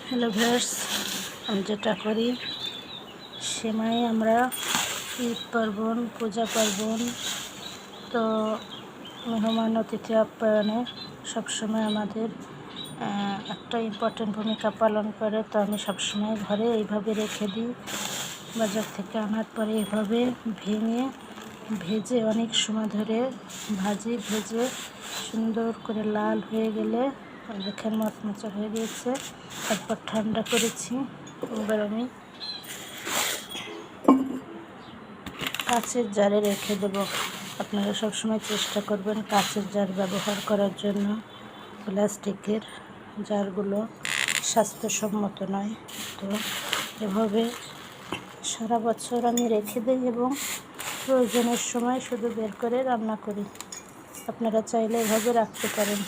Hello viewers, আমি যেটা করি সেমাই আমরা ঈদ পার্বণ, পূজা পার্বণ, তো মেহমান অতিথি আপ্যায়নে সবসময় আমাদের একটা ইম্পর্টেন্ট ভূমিকা পালন করে। তো আমি সবসময় ঘরে এইভাবে রেখে দিই। বাজার থেকে আনার পরে এভাবে ভেজে অনেক সময় ধরে ভেজে সুন্দর করে লাল হয়ে গেলে দেখেন মচমচে হয়ে গিয়েছে। তারপর ঠান্ডা করেছি। এবার আমি কাঁচের জারে রেখে দেবো। আপনারা সবসময় চেষ্টা করবেন কাঁচের জার ব্যবহার করার জন্য। প্লাস্টিকের জারগুলো স্বাস্থ্যসম্মত নয়। তো এভাবে সারা বছর আমি রেখে দিই এবং প্রয়োজনের সময় শুধু বের করে রান্না করি। আপনারা চাইলে এভাবে রাখতে পারেন।